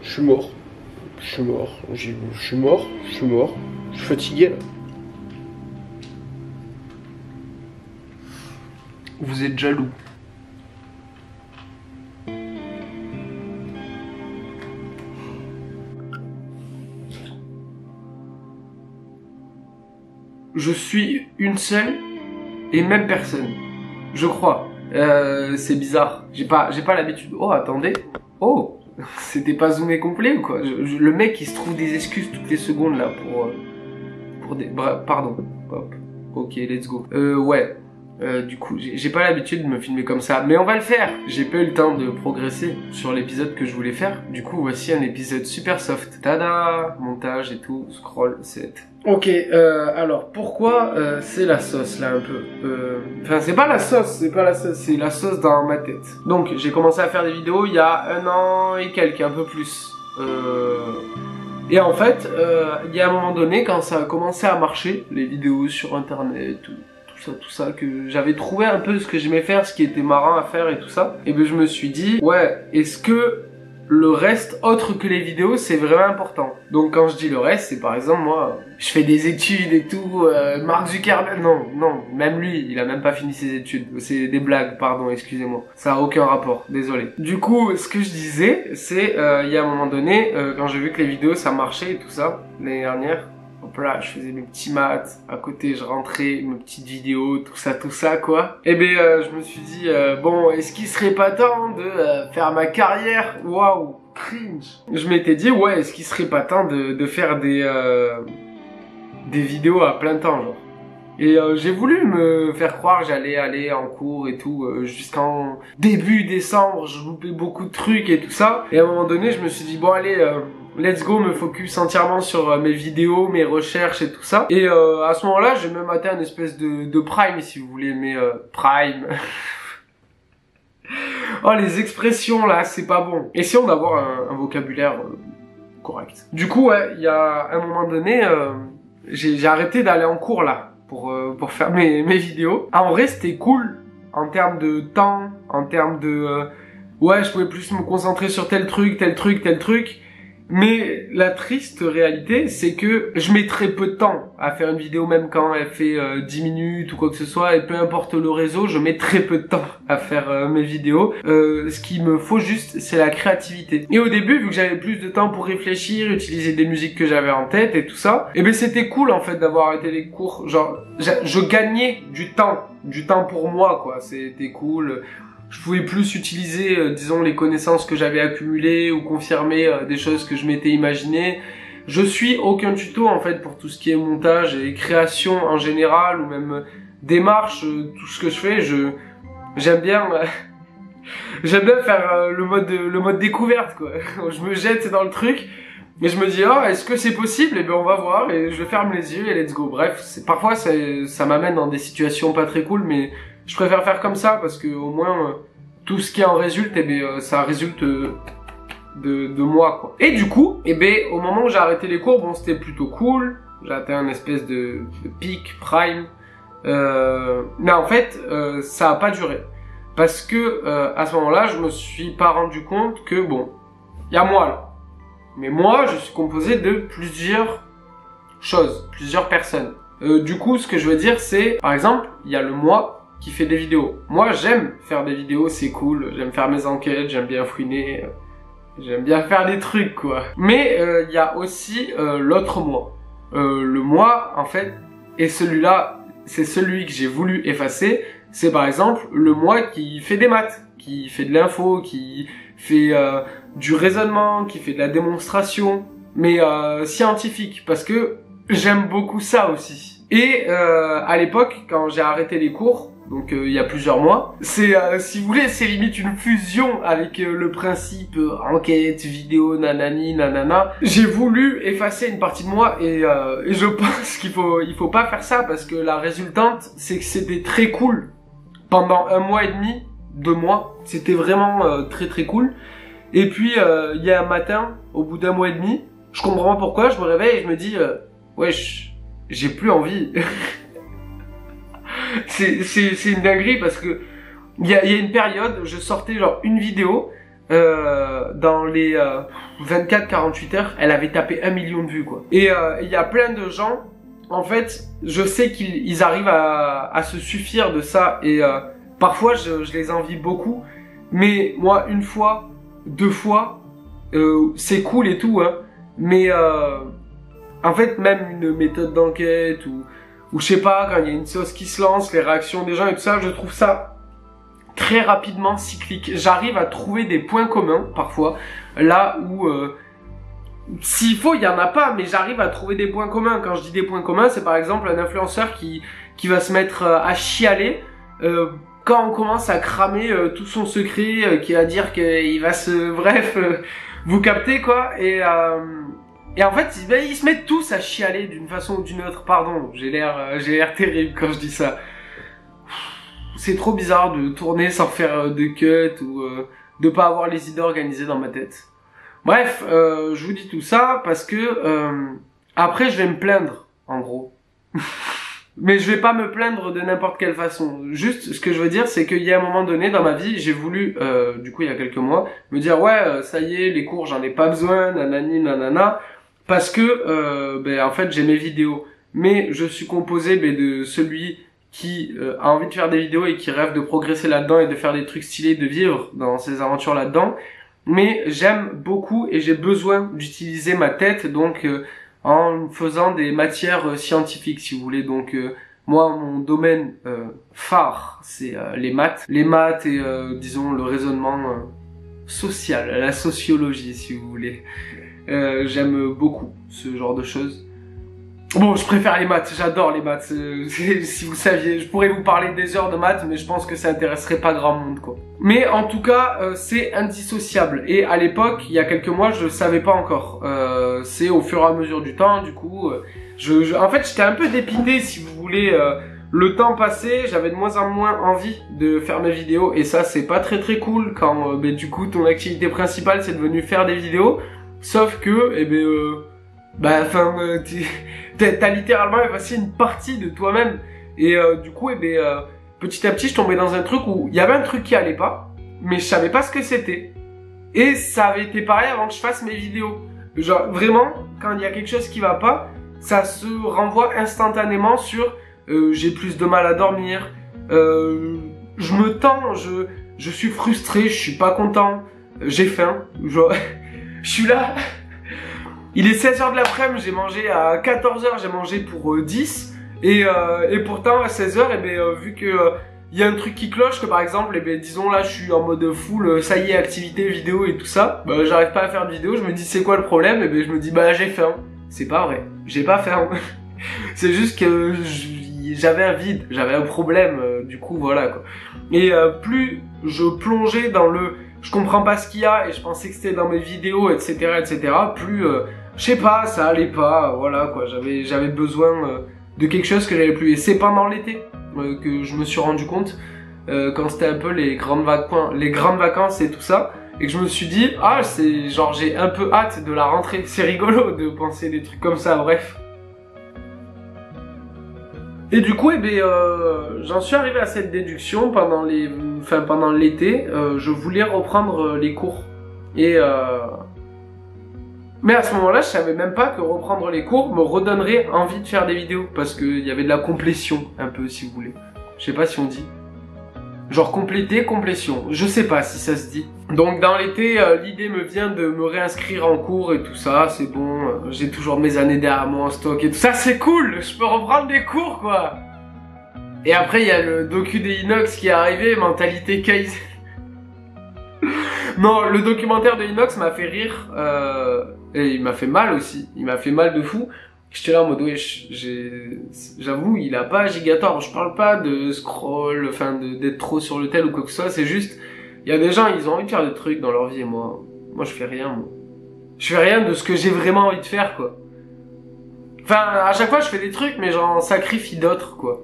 Je suis mort. Je suis mort. Je suis mort. Je suis mort. Je suis fatigué là. Vous êtes jaloux. Je suis une seule et même personne. Je crois. C'est bizarre. J'ai pas l'habitude. Oh, attendez. Oh, c'était pas zoomé complet ou quoi? Le mec il se trouve des excuses toutes les secondes là pour des... Pardon. Hop. Ok, let's go. Ouais. Du coup, j'ai pas l'habitude de me filmer comme ça, mais on va le faire. J'ai pas eu le temps de progresser sur l'épisode que je voulais faire. Du coup, voici un épisode super soft. Tada! Montage et tout, scroll, set. Ok, alors pourquoi c'est la sauce là un peu? Enfin, c'est pas la sauce, c'est la sauce dans ma tête. Donc, j'ai commencé à faire des vidéos il y a 1 an et quelques, un peu plus. Et en fait, il y a un moment donné, quand ça a commencé à marcher, les vidéos sur internet, tout ça, que j'avais trouvé un peu ce que j'aimais faire, ce qui était marrant à faire et tout ça, et ben je me suis dit, ouais, est-ce que le reste autre que les vidéos c'est vraiment important? Donc quand je dis le reste, c'est par exemple moi, je fais des études et tout, Mark Zuckerberg, non, même lui, il a même pas fini ses études, c'est des blagues, pardon, excusez-moi, ça a aucun rapport, désolé. Du coup, ce que je disais, c'est, il y a un moment donné, quand j'ai vu que les vidéos ça marchait et tout ça, l'année dernière, hop là, je faisais mes petits maths, à côté je rentrais, mes petites vidéos, tout ça quoi. Et ben je me suis dit, bon, est-ce qu'il serait pas temps de faire ma carrière? Waouh, cringe. Je m'étais dit, ouais, est-ce qu'il serait pas temps de faire des vidéos à plein temps, genre. Et j'ai voulu me faire croire que j'allais aller en cours et tout, jusqu'en début décembre, je loupais beaucoup de trucs et tout ça. Et à un moment donné, je me suis dit, bon allez, let's go, me focus entièrement sur mes vidéos, mes recherches et tout ça. Et à ce moment-là, j'ai même atteint une espèce de prime, si vous voulez, mais prime... Oh, les expressions là, c'est pas bon. Essayons d'avoir un vocabulaire correct. Du coup, ouais, il y a un moment donné, j'ai arrêté d'aller en cours là. Pour faire mes vidéos. En vrai, c'était cool en termes de temps, en termes de... ouais, je pouvais plus me concentrer sur tel truc. Mais la triste réalité, c'est que je mets très peu de temps à faire une vidéo, même quand elle fait 10 minutes ou quoi que ce soit, et peu importe le réseau, je mets très peu de temps à faire mes vidéos. Ce qu'il me faut juste, c'est la créativité. Et au début, vu que j'avais plus de temps pour réfléchir, utiliser des musiques que j'avais en tête et tout ça, et ben c'était cool en fait d'avoir arrêté les cours. Genre, je gagnais du temps pour moi, quoi. C'était cool. Je pouvais plus utiliser, disons, les connaissances que j'avais accumulées ou confirmer des choses que je m'étais imaginées. Je suis aucun tuto, en fait, pour tout ce qui est montage et création en général, ou même démarche, tout ce que je fais. J'aime bien faire le mode découverte, quoi. Je me jette dans le truc, et je me dis, oh, est-ce que c'est possible? Et ben, on va voir, et je ferme les yeux, et let's go. Bref, parfois, ça m'amène dans des situations pas très cool, mais je préfère faire comme ça parce que au moins tout ce qui en résulte, eh ben ça résulte de moi quoi. Et du coup, eh ben au moment où j'ai arrêté les cours, bon c'était plutôt cool. J'ai atteint une espèce de pic prime, mais en fait ça a pas duré parce que à ce moment-là, je me suis pas rendu compte que bon, il y a moi là, mais moi je suis composé de plusieurs choses, plusieurs personnes. Du coup, ce que je veux dire, c'est par exemple, il y a le moi qui fait des vidéos. Moi, j'aime faire des vidéos, c'est cool. J'aime faire mes enquêtes, j'aime bien fouiner, j'aime bien faire des trucs, quoi. Mais il y a aussi l'autre moi. Le moi, en fait, et celui-là, c'est celui que j'ai voulu effacer. C'est par exemple le moi qui fait des maths, qui fait de l'info, qui fait du raisonnement, qui fait de la démonstration, mais scientifique, parce que j'aime beaucoup ça aussi. Et à l'époque, quand j'ai arrêté les cours, donc il y a plusieurs mois. C'est, si vous voulez, c'est limite une fusion avec le principe enquête, vidéo, nanani, nanana. J'ai voulu effacer une partie de moi et je pense qu'il faut pas faire ça parce que la résultante, c'est que c'était très cool pendant 1 mois et demi, 2 mois. C'était vraiment très très cool. Et puis il y a un matin, au bout d'1 mois et demi, je comprends pas pourquoi, je me réveille et je me dis wesh, j'ai plus envie. c'est une dinguerie parce que il y a une période, je sortais genre une vidéo dans les 24-48 heures, elle avait tapé 1 million de vues quoi. Et il y a plein de gens, en fait, je sais qu'ils arrivent à se suffire de ça et parfois je les envie beaucoup, mais moi 1 fois, 2 fois, c'est cool et tout hein, mais en fait même une méthode d'enquête ou je sais pas, quand il y a une sauce qui se lance, les réactions des gens et tout ça, je trouve ça très rapidement cyclique. J'arrive à trouver des points communs parfois, là où s'il faut, il y en a pas, mais j'arrive à trouver des points communs. Quand je dis des points communs, c'est par exemple un influenceur qui va se mettre à chialer quand on commence à cramer tout son secret, qui va dire qu'il va se... Bref, vous captez quoi. Et en fait, ils se mettent tous à chialer d'une façon ou d'une autre. Pardon, j'ai l'air terrible quand je dis ça. C'est trop bizarre de tourner sans faire de cut ou de pas avoir les idées organisées dans ma tête. Bref, je vous dis tout ça parce que après je vais me plaindre, en gros. Mais je vais pas me plaindre de n'importe quelle façon. Juste, ce que je veux dire, c'est qu'il y a un moment donné dans ma vie, j'ai voulu, du coup il y a quelques mois, me dire ouais, ça y est, les cours j'en ai pas besoin, nanani, nanana, parce que en fait j'ai mes vidéos. Mais je suis composé de celui qui a envie de faire des vidéos et qui rêve de progresser là-dedans et de faire des trucs stylés, de vivre dans ses aventures là-dedans. Mais j'aime beaucoup et j'ai besoin d'utiliser ma tête, donc en faisant des matières scientifiques, si vous voulez. Donc moi, mon domaine phare, c'est les maths. Les maths et, disons, le raisonnement social, la sociologie, si vous voulez. J'aime beaucoup ce genre de choses. Bon, je préfère les maths, j'adore les maths. Si vous saviez, je pourrais vous parler des heures de maths, mais je pense que ça intéresserait pas grand monde, quoi. Mais en tout cas, c'est indissociable. Et à l'époque, il y a quelques mois, je le savais pas encore. C'est au fur et à mesure du temps, du coup, en fait, j'étais un peu dépité, si vous voulez. Le temps passé, j'avais de moins en moins envie de faire mes vidéos, et ça, c'est pas très très cool quand, du coup, ton activité principale, c'est devenu faire des vidéos. Sauf que, t'as littéralement effacé une partie de toi-même. Et du coup, petit à petit, je tombais dans un truc où il y avait un truc qui allait pas, mais je savais pas ce que c'était. Et ça avait été pareil avant que je fasse mes vidéos. Genre, vraiment, quand il y a quelque chose qui va pas, ça se renvoie instantanément sur j'ai plus de mal à dormir, je me tends, je suis frustré, je suis pas content, j'ai faim, genre, je suis là... Il est 16h de l'après-midi, j'ai mangé à 14h, j'ai mangé pour 10. Et pourtant, à 16h, vu que y a un truc qui cloche, que par exemple, disons là, je suis en mode full, ça y est, activité vidéo et tout ça, j'arrive pas à faire de vidéo, je me dis c'est quoi le problème? Je me dis j'ai faim. C'est pas vrai, j'ai pas faim. C'est juste que j'avais un vide, j'avais un problème, du coup voilà quoi. Et plus je plongeais dans le... Je comprends pas ce qu'il y a et je pensais que c'était dans mes vidéos, etc., plus... je sais pas, ça allait pas, voilà quoi, j'avais besoin de quelque chose que j'avais plus. Et c'est pendant l'été que je me suis rendu compte, quand c'était un peu les grandes vacances et tout ça, et que je me suis dit, c'est genre j'ai un peu hâte de la rentrée. C'est rigolo de penser des trucs comme ça, bref. Et du coup, j'en suis arrivé à cette déduction pendant l'été. Je voulais reprendre les cours. Mais à ce moment-là, je savais même pas que reprendre les cours me redonnerait envie de faire des vidéos. Parce qu'il y avait de la complétion, un peu, si vous voulez. Je sais pas si on dit. Genre compléter, complétion. Je sais pas si ça se dit. Donc dans l'été, l'idée me vient de me réinscrire en cours et tout ça. C'est bon, j'ai toujours mes années derrière moi en stock et tout ça. C'est cool, je peux reprendre des cours, quoi. Et après, il y a le docu des Inox qui est arrivé, mentalité Kaizen. Non, le documentaire de Inox m'a fait rire. Et il m'a fait mal aussi. Il m'a fait mal de fou. J'étais là en mode, ouais, j'avoue, il a pas gigator. Je parle pas de scroll, enfin, d'être trop sur le tel ou quoi que ce soit. C'est juste, il y a des gens, ils ont envie de faire des trucs dans leur vie et moi je fais rien, moi. Je fais rien de ce que j'ai vraiment envie de faire, quoi. Enfin, à chaque fois, je fais des trucs, mais j'en sacrifie d'autres, quoi.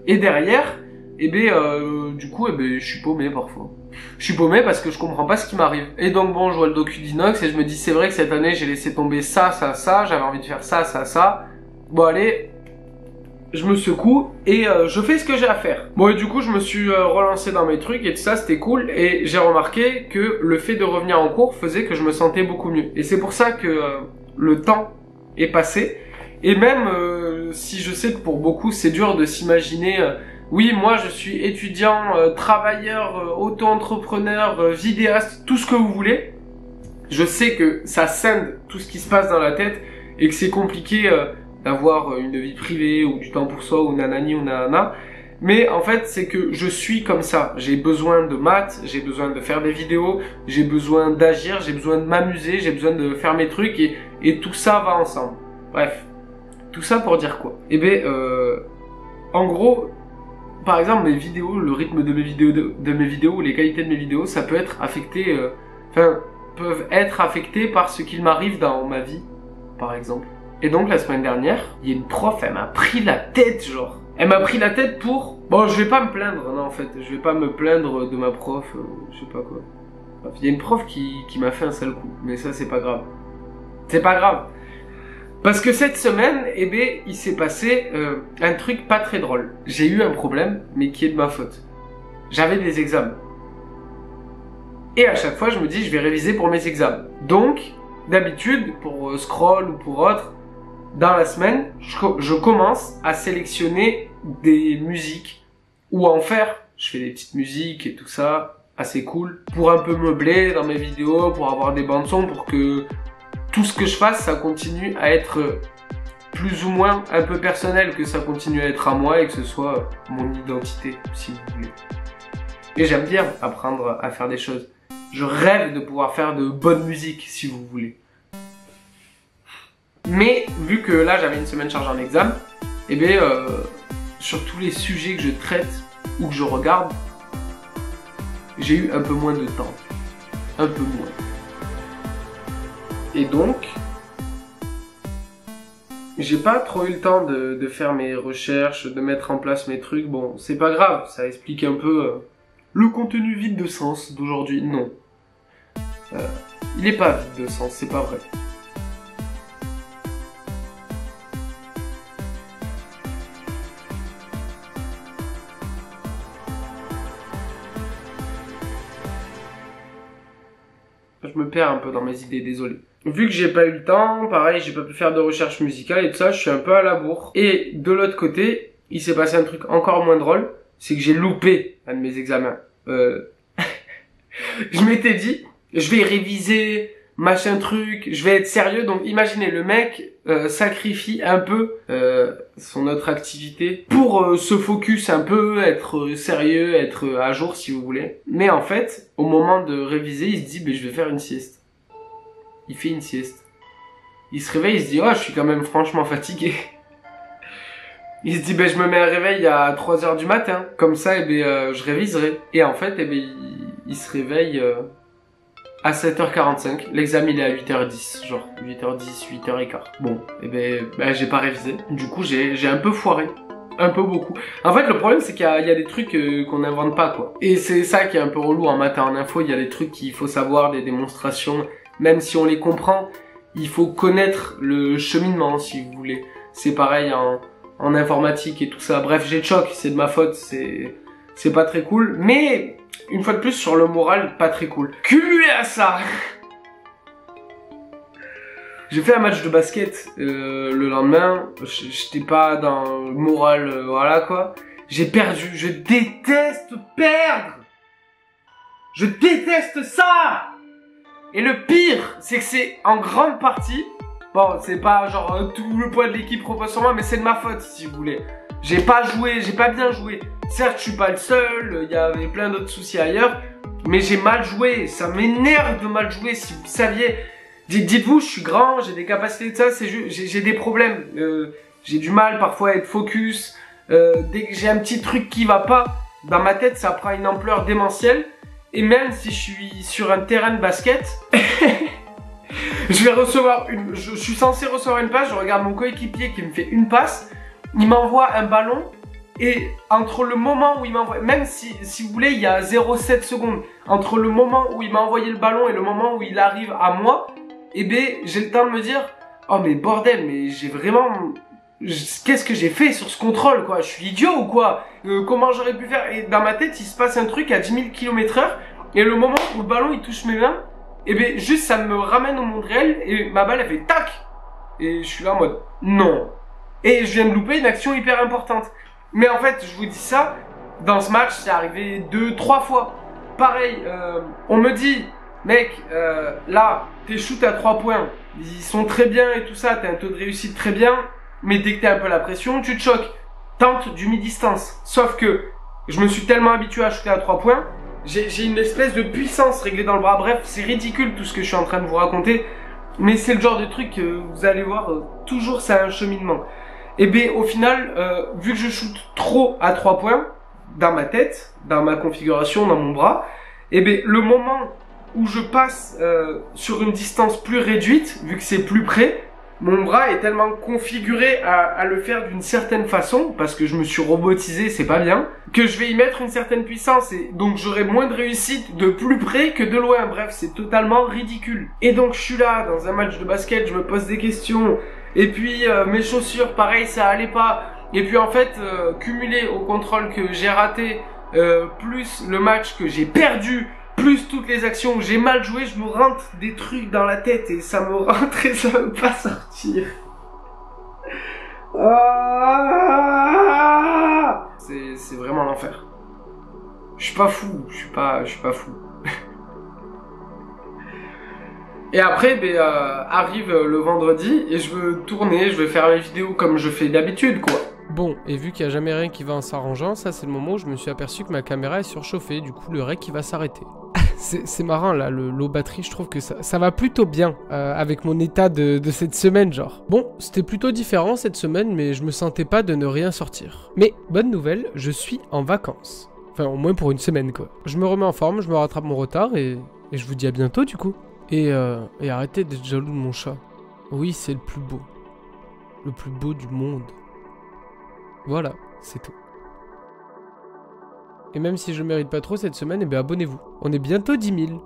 Et derrière, du coup, je suis paumé parfois. Je suis paumé parce que je comprends pas ce qui m'arrive. Et donc bon, je vois le docu d'Inox et je me dis, c'est vrai que cette année, j'ai laissé tomber ça, j'avais envie de faire ça. Bon allez, je me secoue et je fais ce que j'ai à faire. Bon et du coup, je me suis relancé dans mes trucs et tout ça, c'était cool. Et j'ai remarqué que le fait de revenir en cours faisait que je me sentais beaucoup mieux. Et c'est pour ça que le temps est passé. Et même si je sais que pour beaucoup, c'est dur de s'imaginer... oui, moi je suis étudiant, travailleur, auto-entrepreneur, vidéaste, tout ce que vous voulez. Je sais que ça scinde tout ce qui se passe dans la tête et que c'est compliqué d'avoir une vie privée ou du temps pour soi ou nanani ou nanana. Mais en fait, c'est que je suis comme ça. J'ai besoin de maths, j'ai besoin de faire des vidéos, j'ai besoin d'agir, j'ai besoin de m'amuser, j'ai besoin de faire mes trucs et tout ça va ensemble. Bref, tout ça pour dire quoi? En gros... Par exemple, mes vidéos, le rythme de mes vidéos, les qualités de mes vidéos, ça peut être affecté, peuvent être affectés par ce qu'il m'arrive dans ma vie, par exemple. Et donc, la semaine dernière, il y a une prof, elle m'a pris la tête, genre. Elle m'a pris la tête pour... Bon, je vais pas me plaindre, non, en fait. Je vais pas me plaindre de ma prof, je sais pas quoi. Bref, il y a une prof qui m'a fait un sale coup, mais ça, c'est pas grave. C'est pas grave. Parce que cette semaine, il s'est passé un truc pas très drôle. J'ai eu un problème, mais qui est de ma faute. J'avais des examens. Et à chaque fois, je me dis, je vais réviser pour mes examens. Donc, d'habitude, pour scroll ou pour autre, dans la semaine, je commence à sélectionner des musiques ou à en faire. Je fais des petites musiques et tout ça, assez cool, pour un peu meubler dans mes vidéos, pour avoir des bandes son, pour que tout ce que je fasse, ça continue à être plus ou moins un peu personnel, que ça continue à être à moi et que ce soit mon identité, si vous voulez. Et j'aime bien apprendre à faire des choses. Je rêve de pouvoir faire de bonne musique, si vous voulez. Mais, vu que là, j'avais une semaine chargée en examen, sur tous les sujets que je traite ou que je regarde, j'ai eu un peu moins de temps. Un peu moins. Et donc, j'ai pas trop eu le temps de faire mes recherches, de mettre en place mes trucs. Bon, c'est pas grave, ça explique un peu le contenu vide de sens d'aujourd'hui. Non. Il est pas vide de sens, c'est pas vrai. Je me perds un peu dans mes idées, désolé. Vu que j'ai pas eu le temps, pareil, j'ai pas pu faire de recherche musicale et tout ça, je suis un peu à la bourre. Et de l'autre côté, il s'est passé un truc encore moins drôle, c'est que j'ai loupé un de mes examens. Je m'étais dit, je vais réviser, machin truc, je vais être sérieux. Donc imaginez, le mec sacrifie un peu son autre activité pour se focus un peu, être sérieux, être à jour si vous voulez. Mais en fait, au moment de réviser, il se dit, je vais faire une sieste. Il fait une sieste. Il se réveille, il se dit, oh, je suis quand même franchement fatigué. Il se dit, je me mets un réveil à 3h du matin. Comme ça, je réviserai. Et en fait, il se réveille à 7h45. L'examen, il est à 8h10. Genre, 8h10, 8h15. Bon, j'ai pas révisé. Du coup, j'ai un peu foiré. Un peu beaucoup. En fait, le problème, c'est qu'il y a des trucs qu'on n'invente pas, quoi. Et c'est ça qui est un peu relou en maths et en info. Il y a des trucs qu'il faut savoir, des démonstrations. Même si on les comprend, il faut connaître le cheminement, si vous voulez. C'est pareil en informatique et tout ça. Bref, j'ai de choc, c'est de ma faute, c'est pas très cool. Mais, une fois de plus, sur le moral, pas très cool. Cumulé à ça, j'ai fait un match de basket le lendemain. J'étais pas dans le moral, voilà quoi. J'ai perdu, je déteste perdre. Je déteste ça. Et le pire, c'est que c'est en grande partie, bon, c'est pas genre tout le poids de l'équipe repose sur moi, mais c'est de ma faute si vous voulez. J'ai pas joué, j'ai pas bien joué. Certes, je suis pas le seul, il y avait plein d'autres soucis ailleurs, mais j'ai mal joué. Ça m'énerve de mal jouer. Si vous saviez, Dites-vous, je suis grand, j'ai des capacités de ça, c'est juste, j'ai des problèmes. J'ai du mal parfois à être focus. Dès que j'ai un petit truc qui va pas, dans ma tête, ça prend une ampleur démentielle. Et même si je suis sur un terrain de basket, je suis censé recevoir une passe, je regarde mon coéquipier qui me fait une passe, il m'envoie un ballon. Et entre le moment où il m'envoie, même si vous voulez, il y a 0,7 secondes, entre le moment où il m'a envoyé le ballon et le moment où il arrive à moi, eh ben, j'ai le temps de me dire, oh mais bordel, mais j'ai vraiment, qu'est-ce que j'ai fait sur ce contrôle, quoi? Je suis idiot ou quoi? Comment j'aurais pu faire? Et dans ma tête, il se passe un truc à 10 000 km/h, et le moment où le ballon il touche mes mains, eh ben, juste ça me ramène au monde réel, et ma balle elle fait tac! Et je suis là en mode, non. Et je viens de louper une action hyper importante. Mais en fait, je vous dis ça, dans ce match, c'est arrivé 2-3 fois. Pareil, on me dit, mec, là, tes shoots à 3 points, ils sont très bien et tout ça, t'as un taux de réussite très bien, mais dès que t'as un peu la pression, tu te choques. Tente du mi-distance. Sauf que, je me suis tellement habitué à shooter à 3 points, j'ai une espèce de puissance réglée dans le bras. Bref, c'est ridicule tout ce que je suis en train de vous raconter, mais c'est le genre de truc que vous allez voir, toujours c'est un cheminement. Et bien au final, vu que je shoot trop à 3 points, dans ma tête, dans ma configuration, dans mon bras, et bien le moment où je passe sur une distance plus réduite, vu que c'est plus près, mon bras est tellement configuré à le faire d'une certaine façon, parce que je me suis robotisé, c'est pas bien, que je vais y mettre une certaine puissance, et donc j'aurai moins de réussite de plus près que de loin. Bref, c'est totalement ridicule. Et donc je suis là, dans un match de basket, je me pose des questions, et puis mes chaussures, pareil, ça allait pas. Et puis en fait, cumulé au contrôle que j'ai raté, plus le match que j'ai perdu, plus toutes les actions où j'ai mal joué, je me rentre des trucs dans la tête et ça me rentre et ça veut pas sortir. C'est vraiment l'enfer. Je suis pas fou, je suis pas fou. Et après, arrive le vendredi et je veux tourner, je veux faire les vidéos comme je fais d'habitude, quoi. Bon, et vu qu'il n'y a jamais rien qui va en s'arrangeant, ça c'est le moment où je me suis aperçu que ma caméra est surchauffée, du coup le rec il va s'arrêter. C'est marrant là, le low batterie, je trouve que ça va plutôt bien avec mon état de cette semaine genre. Bon, c'était plutôt différent cette semaine, mais je me sentais pas de ne rien sortir. Mais bonne nouvelle, je suis en vacances. Enfin au moins pour une semaine quoi. Je me remets en forme, je me rattrape mon retard et je vous dis à bientôt du coup. Et arrêtez d'être jaloux de mon chat. Oui, c'est le plus beau. Le plus beau du monde. Voilà, c'est tout. Et même si je mérite pas trop cette semaine, eh bien abonnez-vous. On est bientôt 10 000.